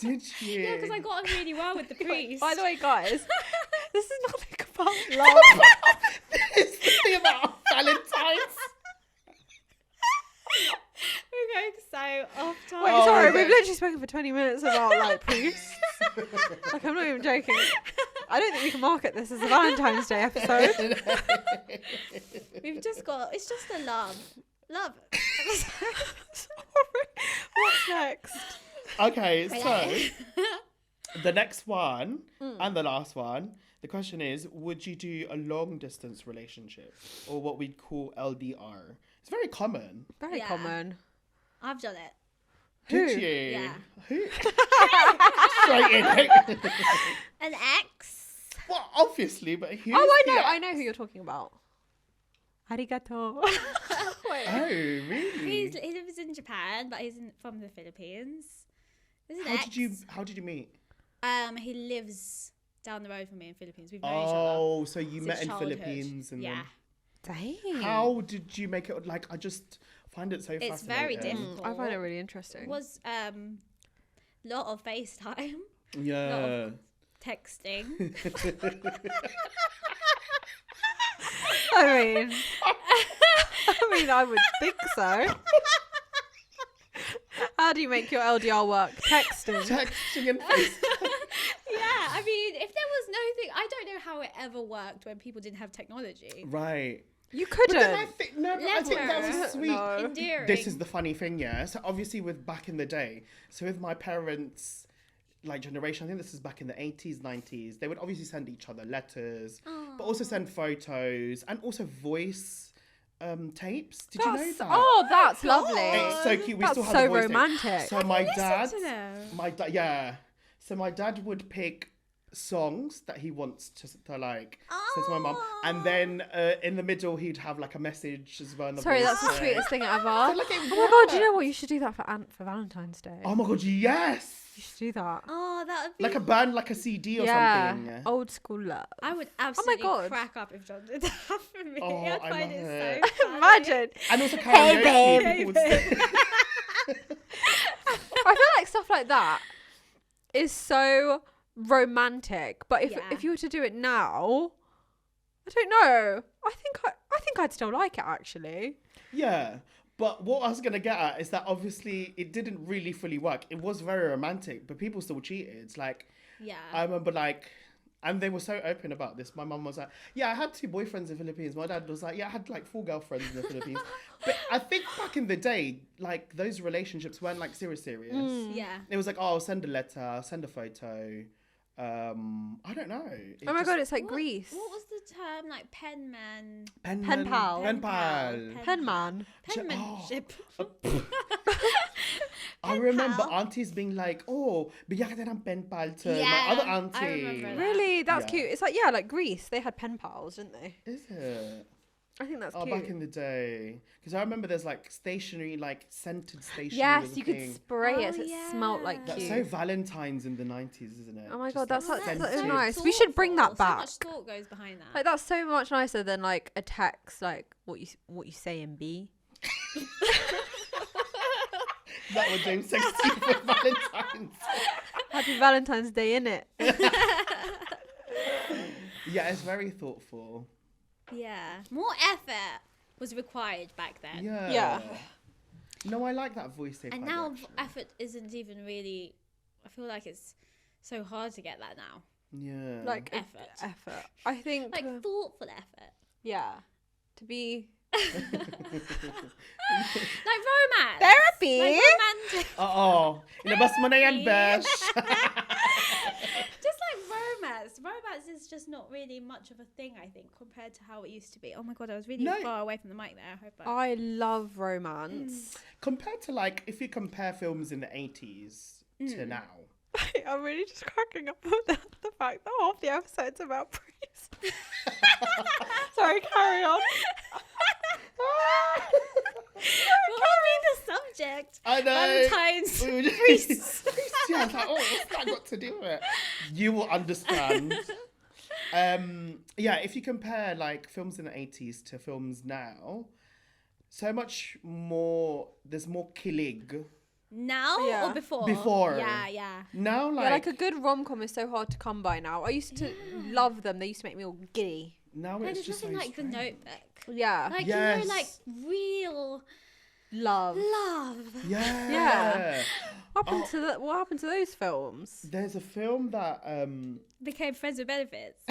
Did you? Yeah, because I got on really well with the priest. By the way, guys, this is nothing about love. It's the thing about Valentines. We're going so off topic. Wait, Oh, sorry, okay. we've literally spoken for 20 minutes about like priests. Like I'm not even joking. I don't think we can market this as a Valentine's Day episode. We've just got. It's just a love. Sorry. What's next? Okay, so the next one and the last one. The question is, would you do a long distance relationship or what we'd call LDR? It's very common. Very Yeah. common. I've done it. Did Who? you? Yeah. Who? Straight in. An ex. Well, obviously, but who? I know who you're talking about. Arigato. Wait. Oh, really? He lives in Japan, but he's from the Philippines. There's an How ex. did you meet? He lives down the road from me in Philippines. We've known each other. Oh, so you since met in childhood. Philippines and Yeah. Dang. then how did you make it? Like, I just find it so fascinating. It's very difficult. I find it really interesting. It was lot of FaceTime, Yeah. texting. I mean, I would think so. How do you make your LDR work? Texting. Texting and FaceTime. Yeah, I mean, if there was no thing, I don't know how it ever worked when people didn't have technology. Right. You But then I couldn't. think I think that was Letter. sweet. No. Endearing. This is the funny thing, yeah. So obviously with back in the day, so with my parents' like generation, I think this is back in the 80s, 90s, they would obviously send each other letters, but also send photos and also voice tapes. Did you know that? Oh, that's lovely. It's so cute. We That's still have so the voice tape. romantic. So my dad, to them. yeah. So my dad would pick songs that he wants to like send to my mum, and then in the middle he'd have like a message as well. In the Sorry, voice that's the note. sweetest thing ever. So, like, it Oh my god, do you know worked. what? You should do that for Valentine's Day. Oh my god, yes! You should do that. Oh, that would be. Like a band, like a CD or Yeah, something. old school love. I would absolutely God. crack up if John did that for me. Oh, I'd I find love it it. so funny. Imagine. And also Hey, karaoke. babe. People would sing. I feel like stuff like that is so romantic. But Yeah. if you were to do it now, I don't know. I think I'd still like it actually. Yeah. But what I was going to get at is that obviously it didn't really fully work. It was very romantic, but people still cheated. Like, Yeah. I remember like, and they were so open about this. My mum was like, yeah, I had 2 boyfriends in the Philippines. My dad was like, yeah, I had like 4 girlfriends in the Philippines. But I think back in the day, like those relationships weren't like serious. Yeah. It was like, oh, send a letter, send a photo. I don't know. It Oh my just- god, it's like Greece. What was the term? Like penman. Pen pal. Pen pal. Pen man. Penmanship. I remember pal. aunties being like, oh, bigyan kita ng pen pal to Yeah, my other I auntie. remember that. Really, that's Yeah. cute. It's like like Greece. They had pen pals, didn't they? Is it? I think that's Oh, cute. back in the day. Because I remember there's like stationery, like scented stationery. Yes, was a you could thing. spray it Oh, so it smelled like That's cute. so Valentines in the 90s, isn't it? Oh my Just, God, that's like, such- scented. so nice. We should bring that So back. much thought goes behind that. Like that's so much nicer than like a text, like what you say in B. That would do sexy for Valentine's. Happy Valentine's Day, innit? Yeah, it's very thoughtful. Yeah. More effort was required back then. Yeah. Yeah. No, I like that voice tape. And idea, now actually. effort isn't even really. I feel like it's so hard to get that now. Yeah. Like Effort. I think Like thoughtful effort. yeah, to be Like romance. therapy. Like romantic. Oo. Ilabas mo na yan, Besh. Just like romance. Romance is just not really much of a thing, I think, compared to how it used to be. Oh my god, I was really No. far away from the mic there. I hope I... I love romance. Compared to like, if you compare films in the 80s to now. I'm really just cracking up with the fact that half the episode's about priests. Sorry, carry on. What would be the subject? I know. Valentine's. Priests. Yeah, I was like, oh, what's that got to do with it? You will understand. Yeah, if you compare like films in the 80s to films now, so much more, there's more killing. Now Yeah. or before? Before. Yeah. Now, Yeah, like a good rom-com is so hard to come by now. I used to love them. They used to make me all giddy. now No, it's there's just so nothing like The strange. Notebook. Yeah. Like, Yes. you know, like real love. Yeah. What happened to those films? There's a film that Became friends with benefits.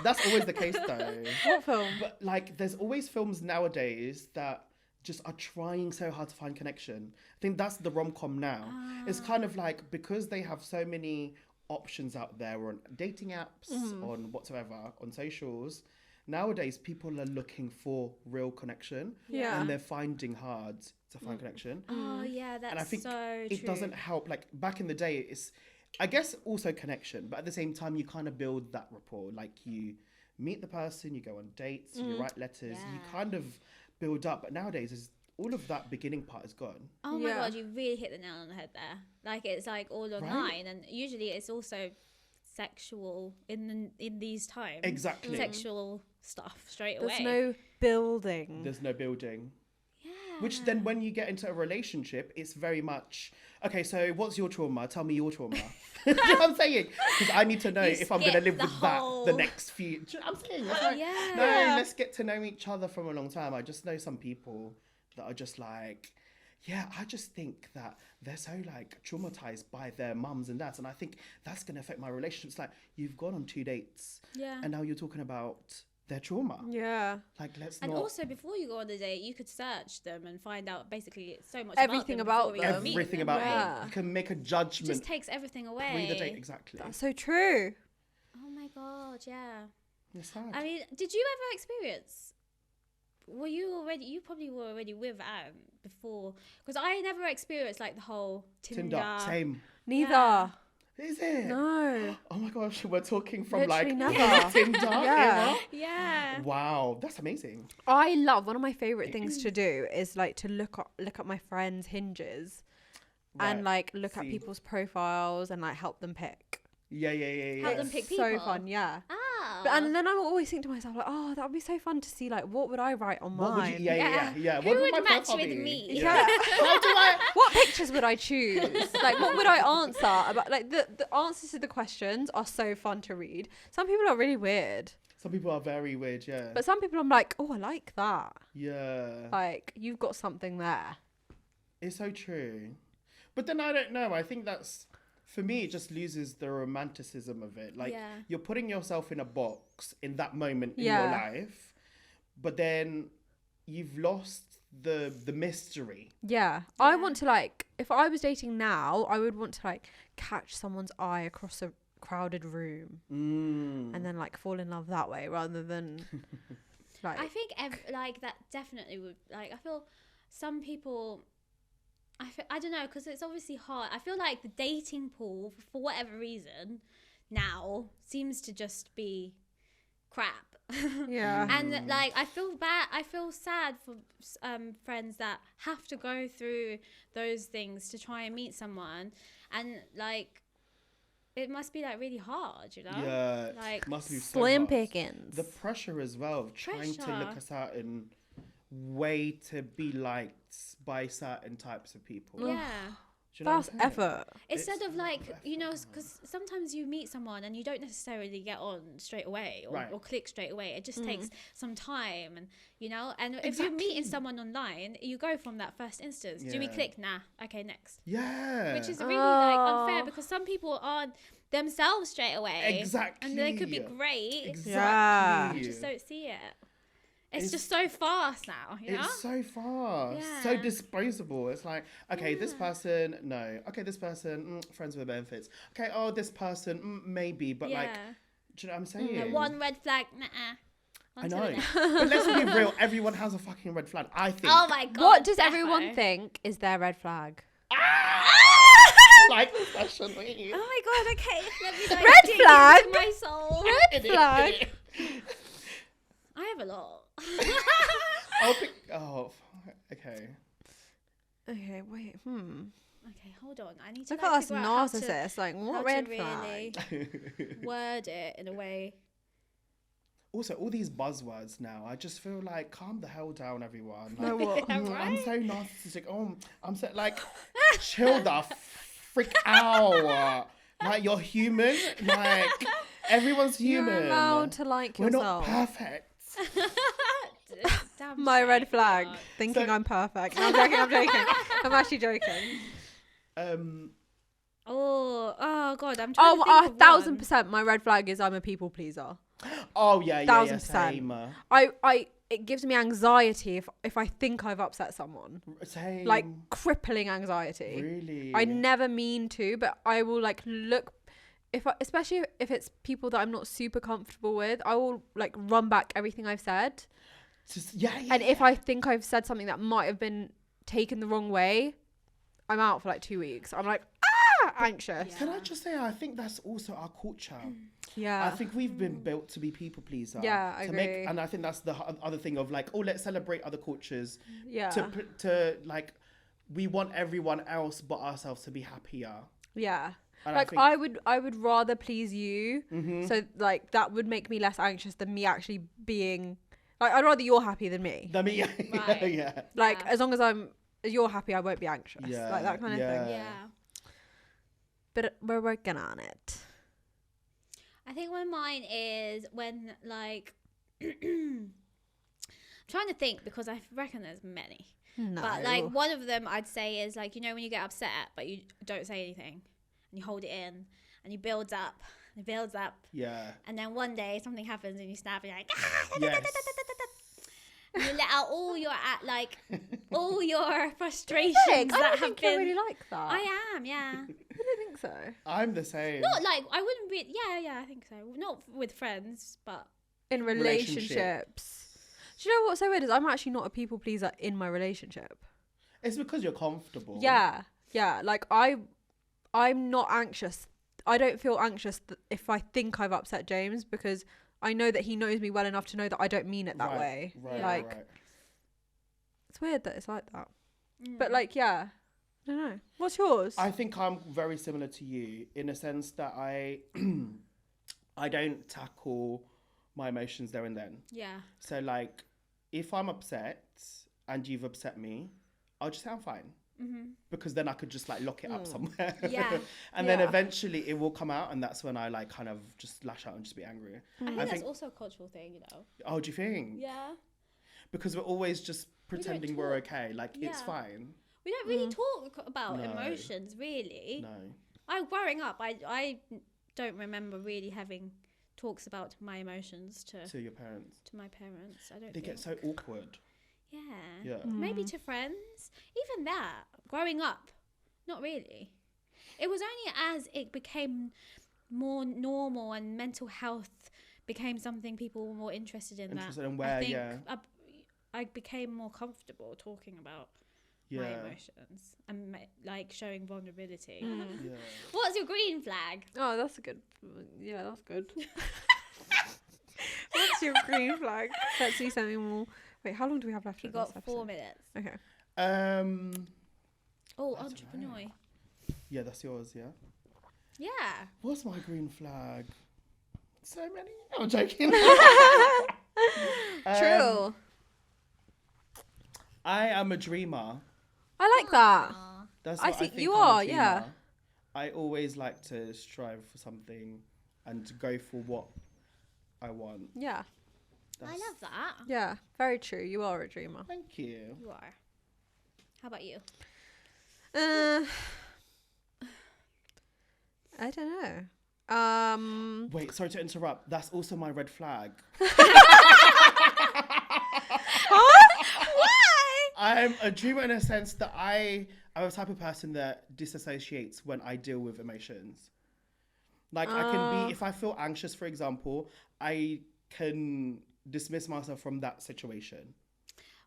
that's always the case though. What film? But like, there's always films nowadays that just are trying so hard to find connection. I think that's the rom-com now. It's kind of like, because they have so many options out there on dating apps, on whatsoever, on socials. Nowadays, people are looking for real connection. Yeah. And they're finding hard to find connection. Oh yeah, that's And I think so true. it doesn't help. Like back in the day, it's, I guess, also connection, but at the same time, you kind of build that rapport. Like you meet the person, you go on dates, you write letters, you kind of build up. But nowadays, all of that beginning part is gone. Oh my Yeah. god, you really hit the nail on the head there. Like it's like all online, and usually it's also sexual in these times. Exactly. Sexual stuff straight There's away. no building. There's no building. Yeah. Which then, when you get into a relationship, it's very much, okay, so what's your trauma? Tell me your trauma. You know what I'm saying? Because I need to know You if I'm going to skip live the with that whole- the next few. Do you know what I'm saying? It's like, Yeah. no, let's get to know each other from a long time. I just know some people that are just like, yeah, I just think that they're so like traumatized by their mums and dads. And I think that's going to affect my relationship. It's like, you've gone on 2 dates Yeah. and now you're talking about their trauma. Yeah. Like, let's And not. also, before you go on the date, you could search them and find out basically so much Everything about before you them. meet Everything them, about right? Yeah. them. You can make a It judgment just takes everything away. pre the date, exactly. That's so true. Oh my god, yeah. It's sad. I mean, did you ever experience? Were you already? You probably were already with Anne before, because I never experienced like the whole Tinder. Same. Neither. Yeah. Is it? No. Oh my gosh, we're talking from Literally like never. Tinder Yeah. era. Yeah. Wow, that's amazing. I love, one of my favorite things to do is like to look at my friends' hinges and Right. like look at See. people's profiles and like help them pick. Yeah. Help them pick So people. fun, yeah. Ah. But, and then I will always think to myself like, oh, that would be so fun to see like what would I write on What would mine? you? Yeah. Who What would my match profile with be? me? Yeah. How do I? What pictures would I choose? Like, what would I answer about? Like, the answers to the questions are so fun to read. Some people are really weird, Some people are very weird. Yeah. but some people I'm like, oh, I like that. Yeah. Like, you've got something there. It's so true. But then I don't know. I think that's, for me, it just loses the romanticism of it. Like, Yeah. you're putting yourself in a box in that moment in Yeah. your life, but then you've lost the mystery. Yeah. I want to like, if I was dating now, I would want to like catch someone's eye across a crowded room and then like fall in love that way rather than like. I think like that definitely would, like, I feel some people, I don't know, because it's obviously hard. I feel like the dating pool, for whatever reason, now seems to just be crap. Yeah. And like, I feel sad for friends that have to go through those things to try and meet someone, and like, it must be like really hard, you know? Yeah. Like, Must be so Slim hard. pickings. The pressure as well of trying to look Pressure. a certain way to be liked by certain types of people. yeah. Do you know That's what I'm saying? effort. Instead It's of like, effort, you know, man. because sometimes you meet someone and you don't necessarily get on straight away or, Right. or click straight away. It just takes some time, and you know, and if Exactly. you're meeting someone online, you go from that first instance. Do we Yeah. click? Nah. Okay, next. Yeah. Which is really like unfair, Oh. because some people aren't themselves straight away. Exactly. And they could be great. Exactly. Yeah. You just don't see it. It's just so fast now, you know? It's so fast, so Yeah. disposable. It's like, okay, this person, no. Okay, this person, friends with benefits. Okay, oh, this person, maybe. But like, Yeah. do you know what I'm saying? Like, one red flag, nah. I On to the know. next. But let's be real. Everyone has a fucking red flag. I think. Oh my god. What does defo. everyone think is their red flag? Like, especially. Oh my god, okay. Let me like Red dig flag? into my soul. Red flag. I have a lot. Okay. Okay, wait. Okay, hold on. I need to Look like, at us figure out how to- narcissists. Like, how what to red really flag? word it in a way. Also, all these buzzwords now, I just feel like, calm the hell down, everyone. No, Like, what? I'm so narcissistic. Oh, I'm so, like, chill the freak out. Like, you're human. Like, everyone's human. You're allowed to like We're yourself. not perfect. Damn my red flag, God. thinking So- I'm perfect. No, I'm joking. I'm joking. I'm actually joking. Oh God, I'm trying to Oh, think of 1,000%. My red flag is I'm a people pleaser. Oh yeah, yeah, yeah. 1,000%. Same. It gives me anxiety if I think I've upset someone. Same. Like crippling anxiety. Really. I never mean to, but I will like look especially if it's people that I'm not super comfortable with, I will like run back everything I've said. Yeah. And if I think I've said something that might have been taken the wrong way, I'm out for like 2 weeks. I'm like, anxious. Can I just say, I think that's also our culture. Yeah. I think we've been built to be people pleaser. Yeah, I agree. And I think that's the other thing of like, oh, let's celebrate other cultures. Yeah. To like, we want everyone else but ourselves to be happier. Yeah. And Like I would rather please you. Mm-hmm. So like that would make me less anxious than me actually being like, I'd rather you're happy than me. Yeah. Right. Yeah. Like Yeah. as long as you're happy, I won't be anxious. Yeah, Like that kind of yeah. thing. Yeah. But we're working on it. I think mine is when like I'm trying to think because I reckon there's many. No. But like one of them I'd say is like, you know, when you get upset but you don't say anything and you hold it in and you builds up and it builds up Yeah. and then one day something happens and you snap and you're like Yes. and you let out all your all your frustrations I that don't have think been you're really like that. I am, yeah. I don't think so. I'm the same. Not like I wouldn't be yeah, I think so. Not with friends, but In relationships. Do you know what's so weird is I'm actually not a people pleaser in my relationship. It's because you're comfortable. Yeah. Like I'm not anxious. I don't feel anxious if I think I've upset James because I know that he knows me well enough to know that I don't mean it that way. Right. Like Right. it's weird that it's like that. But like I don't know. What's yours? I think I'm very similar to you in a sense that I don't tackle my emotions there and then. yeah. So like, if I'm upset and you've upset me, I'll just say I'm fine. Because then I could just like lock it up somewhere. Yeah. And then eventually it will come out and that's when I like kind of just lash out and just be angry. I think that's also a cultural thing, you know. Oh, do you think? Yeah. Because we're always just pretending we're talk. okay. Like it's Yeah. fine. We don't really talk about No. emotions, really. No. Growing up, I don't remember really having talks about my emotions To your parents. to my parents. I don't They think. get so awkward. Yeah. Yeah. Maybe to friends. Even that. Growing up, not really. It was only as it became more normal and mental health became something people were more interested in. Interested in where, I think yeah. I became more comfortable talking about my Yeah. emotions and like showing vulnerability. Yeah. What's your green flag? Oh, that's a good. Yeah, that's good. What's your green flag? Let's see something more. Wait, how long do we have left? You in this got 4 episode? minutes. Okay. Oh, I don't Entrepinoy. Yeah, that's yours, yeah? Yeah. What's my green flag? So many. I'm joking. True. I am a dreamer. I like that. That's I what see- think you I'm a are, yeah. dreamer. I always like to strive for something and to go for what I want. Yeah. I love that. Yeah. Very true. You are a dreamer. Thank you. You are. How about you? I don't know. Wait, sorry to interrupt. That's also my red flag. Why? I'm a dreamer in a sense that I'm a type of person that disassociates when I deal with emotions. Like I can be, if I feel anxious, for example, I can dismiss myself from that situation.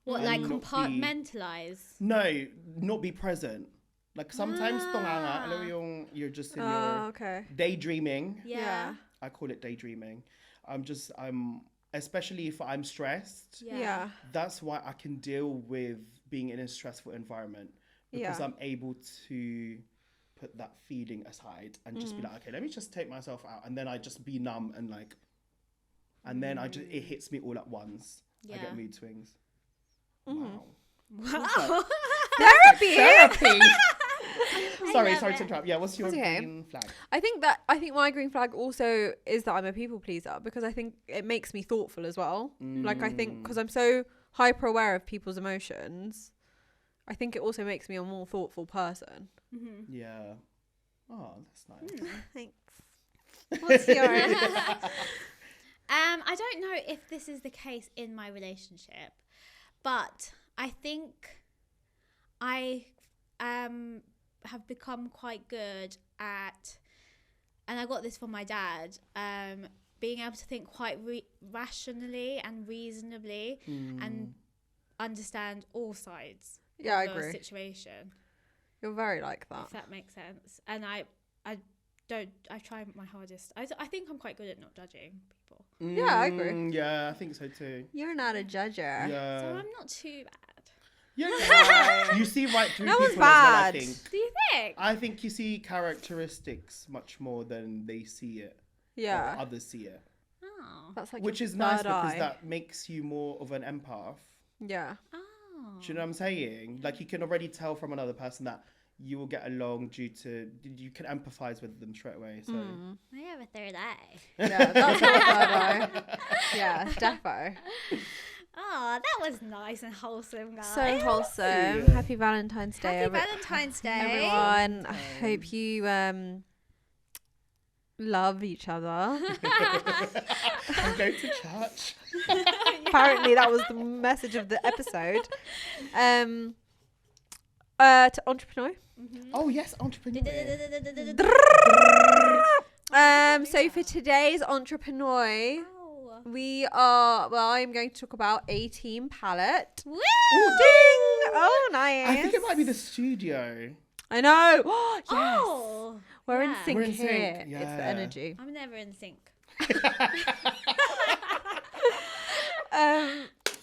What, And like not be- compartmentalize? No, not be present. Like sometimes alam mo yung you're just in your Okay. daydreaming. Yeah. I call it daydreaming. I'm especially if I'm stressed. Yeah. That's why I can deal with being in a stressful environment because Yeah. I'm able to put that feeling aside and just be like, okay, let me just take myself out, and then I just be numb and like, and then it hits me all at once. I Yeah. get mood swings. Wow. Therapy. Sorry love to it. interrupt. Yeah, what's your That's okay. green flag? I think my green flag also is that I'm a people pleaser because I think it makes me thoughtful as well. Like I think because I'm so hyper aware of people's emotions, I think it also makes me a more thoughtful person. Yeah. Oh, that's nice. Thanks. What's yours? I don't know if this is the case in my relationship, but I think I have become quite good at, and I got this from my dad, being able to think quite rationally and reasonably and understand all sides Yeah, I of a agree. situation. You're very like that. If that makes sense. And I try my hardest. I think I'm quite good at not judging people. Yeah, I agree. Yeah, I think so too. You're not a judger. Yeah. So I'm not too bad. Yeah. You see right through No one's people as well, I bad. think. Do you think? I think you see characteristics much more than they see it. Yeah. Or others see it. Oh. That's like Which your is nice third because eye. that makes you more of an empath. Yeah. Oh. Do you know what I'm saying? Like you can already tell from another person that you will get along due to, you can empathize with them straight away. So I have a third eye. Yeah, that's my third eye. Yeah, defo. Oh, that was nice and wholesome, guys. So wholesome. Yeah. Happy Valentine's Day, Happy Valentine's Day. everyone. I hope you love each other. and go to church. Apparently, that was the message of the episode. To Entrepinoy. Oh yes, entrepreneur. So for today's Entrepinoy, Oh. I'm going to talk about 18 Palette. Woo! Ding! Oh, nice. I think it might be the studio. I know. Yes. Oh. We're in Yeah. sync We're in here. sync, It's the yeah. energy. I'm never in sync.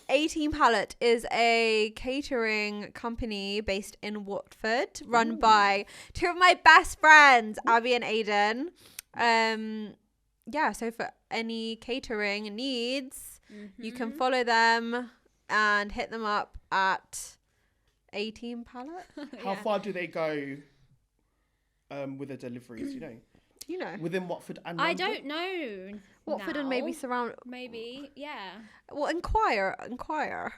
18 Palette is a catering company based in Watford, run by two of my best friends, Abby and Aiden. So for any catering needs, you can follow them and hit them up at 18 Palette. How far do they go with the deliveries? You know, Do you know? within Watford and I London? don't know. Watford and maybe now. surround. Maybe, yeah. Well, inquire, Yeah, inquire.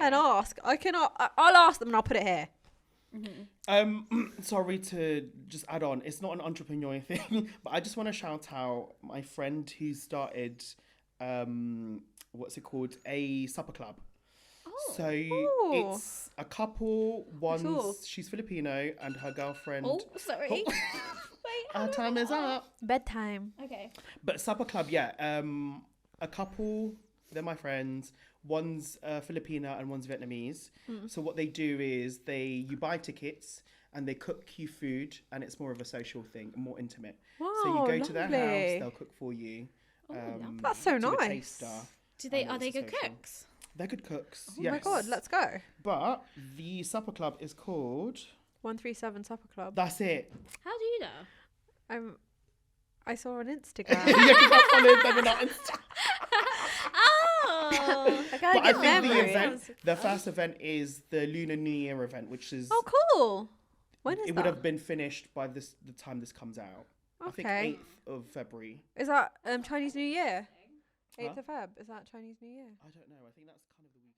and ask. I'll ask them and I'll put it here. Sorry to just add on. It's not an entrepreneur thing, but I just want to shout out my friend who started, what's it called? A supper club. Oh. So Ooh. it's a couple. Cool. She's Filipino and her girlfriend. Oh, sorry. Oh. Wait, Our time is up. Bedtime. Okay. But supper club, yeah. A couple. They're my friends. One's Filipino and one's Vietnamese. So what they do is you buy tickets and they cook you food, and it's more of a social thing, more intimate. So you Wow, go to their lovely. house, they'll cook for you. lovely. That's so do a nice. taster, Are they it's good social. cooks? They're good cooks. Oh yes. my god, let's go. But the supper club is called. 137 Supper Club. That's it. How do you know? I saw on Instagram. Yeah, because I followed them on Insta. Oh. I got But a I good think memory. the event, the first event is the Lunar New Year event, which is. Oh, cool. When is It that? would have been finished by the time this comes out. I think Okay. 8th of February. Is that Chinese New Year? 8th Huh? of Feb. Is that Chinese New Year? I don't know. I think that's kind of the week.